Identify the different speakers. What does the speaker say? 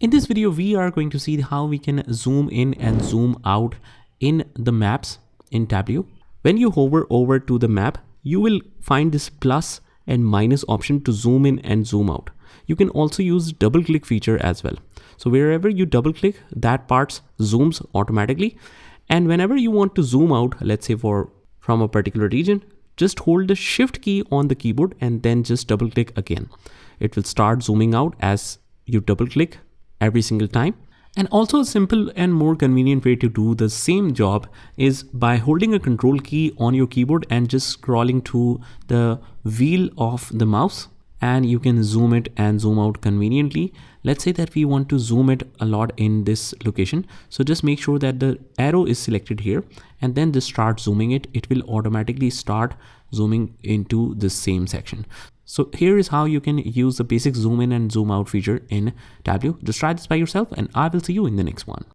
Speaker 1: In this video, we are going to see how we can zoom in and zoom out in the maps in Tableau. When you hover over to the map, you will find this plus and minus option to zoom in and zoom out. You can also use double click feature as well. So wherever you double click, that part zooms automatically. And whenever you want to zoom out, let's say from a particular region, just hold the shift key on the keyboard and then just double click again. It will start zooming out as you double click every single time. And also a simple and more convenient way to do the same job is by holding a control key on your keyboard and just scrolling to the wheel of the mouse, and you can zoom it and zoom out conveniently. Let's say that we want to zoom it a lot in this location. So just make sure that the arrow is selected here and then just start zooming it. It will automatically start zooming into the same section. So here is how you can use the basic zoom in and zoom out feature in Tableau. Just try this by yourself and I will see you in the next one.